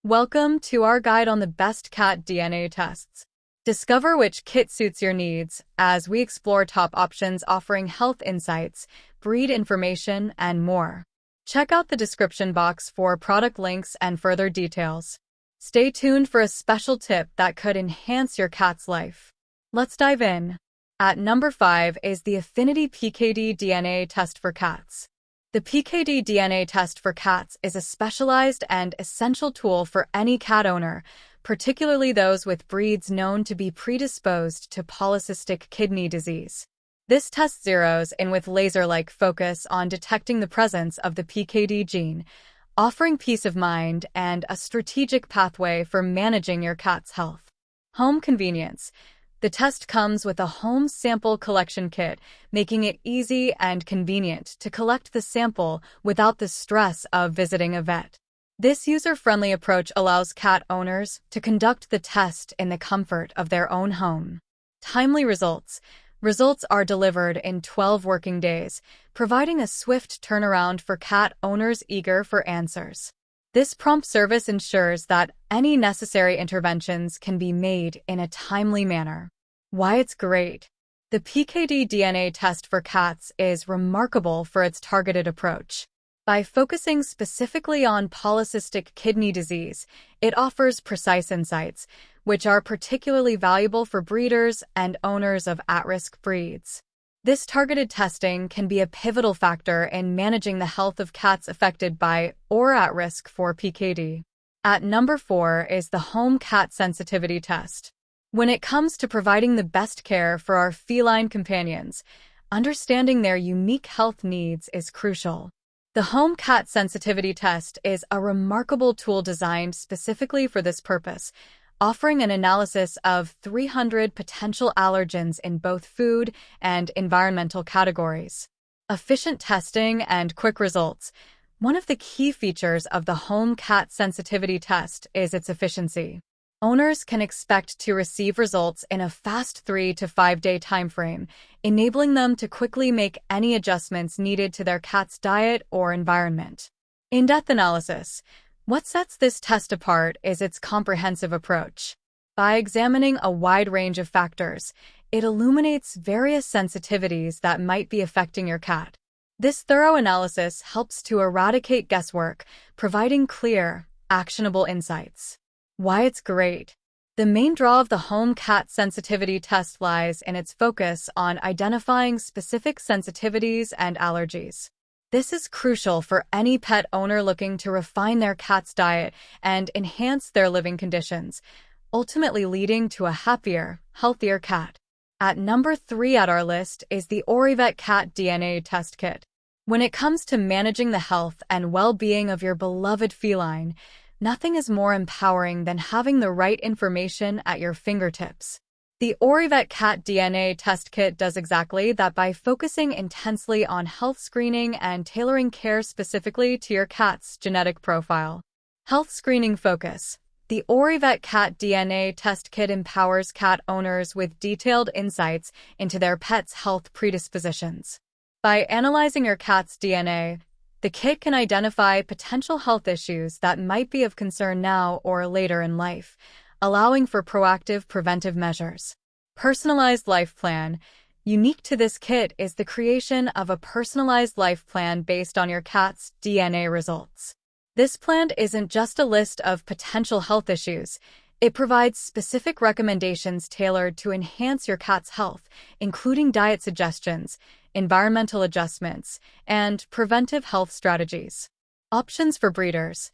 Welcome to our guide on the best cat DNA tests. Discover which kit suits your needs as we explore top options offering health insights, breed information, and more. Check out the description box for product links and further details. Stay tuned for a special tip that could enhance your cat's life. Let's dive in. At number 5 is the Affinity PKD DNA Test for cats. The PKD DNA test for cats is a specialized and essential tool for any cat owner, particularly those with breeds known to be predisposed to polycystic kidney disease. This test zeroes in with laser-like focus on detecting the presence of the PKD gene, offering peace of mind and a strategic pathway for managing your cat's health. Home convenience. The test comes with a home sample collection kit, making it easy and convenient to collect the sample without the stress of visiting a vet. This user-friendly approach allows cat owners to conduct the test in the comfort of their own home. Timely results. Results are delivered in 12 working days, providing a swift turnaround for cat owners eager for answers. This prompt service ensures that any necessary interventions can be made in a timely manner. Why it's great. The PKD DNA test for cats is remarkable for its targeted approach. By focusing specifically on polycystic kidney disease, it offers precise insights, which are particularly valuable for breeders and owners of at-risk breeds. This targeted testing can be a pivotal factor in managing the health of cats affected by or at risk for PKD. At number 4 is the Home Cat Sensitivity Test. When it comes to providing the best care for our feline companions, understanding their unique health needs is crucial. The Home Cat Sensitivity Test is a remarkable tool designed specifically for this purpose, offering an analysis of 300 potential allergens in both food and environmental categories. Efficient testing and quick results. One of the key features of the Home Cat Sensitivity Test is its efficiency. Owners can expect to receive results in a fast 3 to 5 day timeframe, enabling them to quickly make any adjustments needed to their cat's diet or environment. In-depth analysis. What sets this test apart is its comprehensive approach. By examining a wide range of factors, it illuminates various sensitivities that might be affecting your cat. This thorough analysis helps to eradicate guesswork, providing clear, actionable insights. Why it's great. The main draw of the Home Cat Sensitivity Test lies in its focus on identifying specific sensitivities and allergies. This is crucial for any pet owner looking to refine their cat's diet and enhance their living conditions, ultimately leading to a happier, healthier cat. At number 3 at our list is the Orivet Cat DNA Test Kit. When it comes to managing the health and well-being of your beloved feline, nothing is more empowering than having the right information at your fingertips. The Orivet Cat DNA Test Kit does exactly that by focusing intensely on health screening and tailoring care specifically to your cat's genetic profile. Health screening focus. The Orivet Cat DNA Test Kit empowers cat owners with detailed insights into their pet's health predispositions. By analyzing your cat's DNA, the kit can identify potential health issues that might be of concern now or later in life, allowing for proactive preventive measures. Personalized life plan. Unique to this kit is the creation of a personalized life plan based on your cat's DNA results. This plan isn't just a list of potential health issues. It provides specific recommendations tailored to enhance your cat's health, including diet suggestions, environmental adjustments, and preventive health strategies. Options for breeders.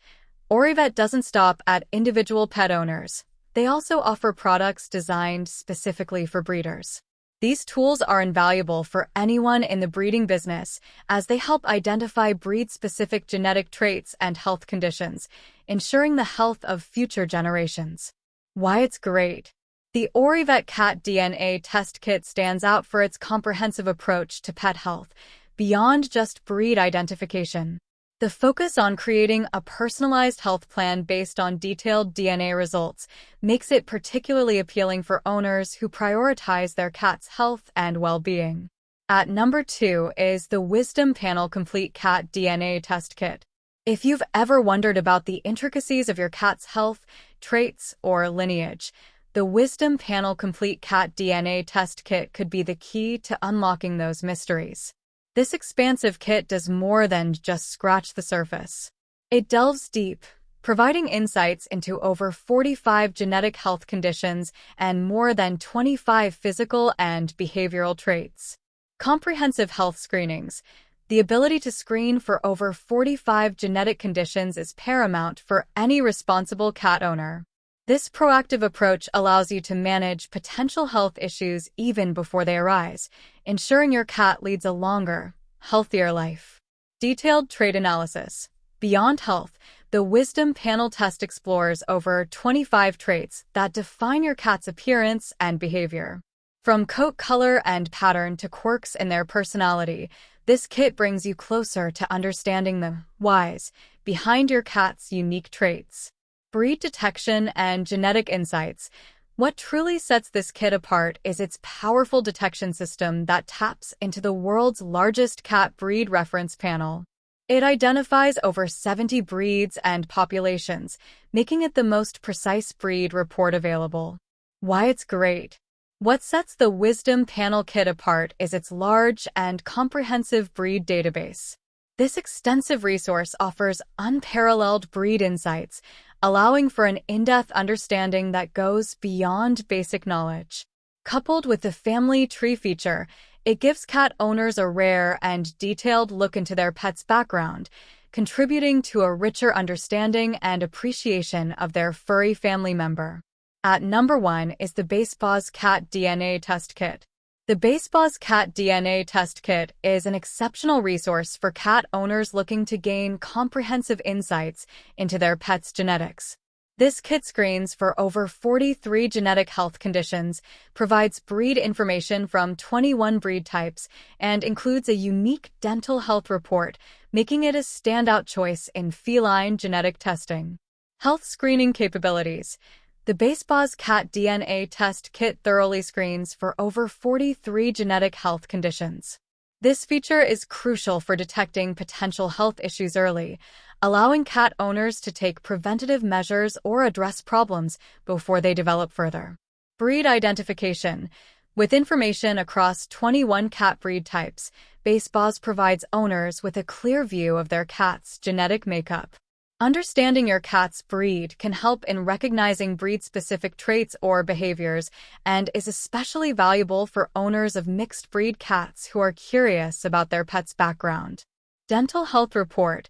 Orivet doesn't stop at individual pet owners. They also offer products designed specifically for breeders. These tools are invaluable for anyone in the breeding business as they help identify breed-specific genetic traits and health conditions, ensuring the health of future generations. Why it's great. The Orivet Cat DNA Test Kit stands out for its comprehensive approach to pet health, beyond just breed identification. The focus on creating a personalized health plan based on detailed DNA results makes it particularly appealing for owners who prioritize their cat's health and well-being. At number 2 is the Wisdom Panel Complete Cat DNA Test Kit. If you've ever wondered about the intricacies of your cat's health, traits, or lineage, the Wisdom Panel Complete Cat DNA Test Kit could be the key to unlocking those mysteries. This expansive kit does more than just scratch the surface. It delves deep, providing insights into over 45 genetic health conditions and more than 25 physical and behavioral traits. Comprehensive health screenings. The ability to screen for over 45 genetic conditions is paramount for any responsible cat owner. This proactive approach allows you to manage potential health issues even before they arise, ensuring your cat leads a longer, healthier life. Detailed trait analysis. Beyond health, the Wisdom Panel Test explores over 25 traits that define your cat's appearance and behavior. From coat color and pattern to quirks in their personality, this kit brings you closer to understanding the whys behind your cat's unique traits. Breed detection and genetic insights. What truly sets this kit apart is its powerful detection system that taps into the world's largest cat breed reference panel. It identifies over 70 breeds and populations, making it the most precise breed report available. Why it's great. What sets the Wisdom Panel Kit apart is its large and comprehensive breed database. This extensive resource offers unparalleled breed insights, allowing for an in-depth understanding that goes beyond basic knowledge. Coupled with the family tree feature, it gives cat owners a rare and detailed look into their pet's background, contributing to a richer understanding and appreciation of their furry family member. At number 1 is the Basepaws Cat DNA Test Kit. The Basepaws Cat DNA Test Kit is an exceptional resource for cat owners looking to gain comprehensive insights into their pet's genetics. This kit screens for over 43 genetic health conditions, provides breed information from 21 breed types, and includes a unique dental health report, making it a standout choice in feline genetic testing. Health screening capabilities. The Basepaws Cat DNA Test Kit thoroughly screens for over 43 genetic health conditions. This feature is crucial for detecting potential health issues early, allowing cat owners to take preventative measures or address problems before they develop further. Breed identification. With information across 21 cat breed types, Basepaws provides owners with a clear view of their cat's genetic makeup. Understanding your cat's breed can help in recognizing breed-specific traits or behaviors and is especially valuable for owners of mixed-breed cats who are curious about their pet's background. Dental Health Report.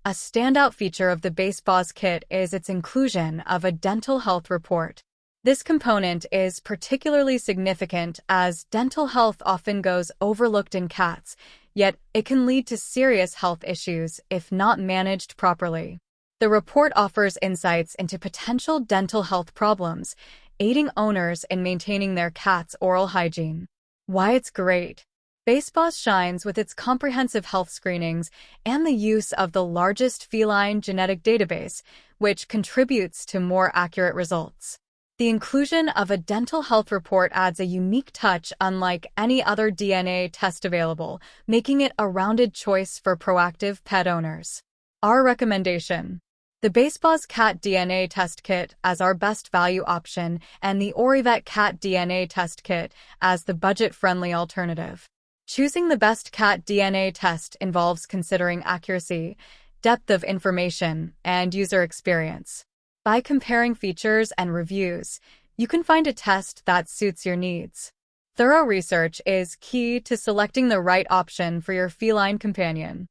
A standout feature of the Basepaws kit is its inclusion of a dental health report. This component is particularly significant as dental health often goes overlooked in cats, yet it can lead to serious health issues if not managed properly. The report offers insights into potential dental health problems, aiding owners in maintaining their cat's oral hygiene. Why it's great. Basepaws shines with its comprehensive health screenings and the use of the largest feline genetic database, which contributes to more accurate results. The inclusion of a dental health report adds a unique touch unlike any other DNA test available, making it a rounded choice for proactive pet owners. Our recommendation. The Basepaws Cat DNA Test Kit as our best value option and the Orivet Cat DNA Test Kit as the budget-friendly alternative. Choosing the best cat DNA test involves considering accuracy, depth of information, and user experience. By comparing features and reviews, you can find a test that suits your needs. Thorough research is key to selecting the right option for your feline companion.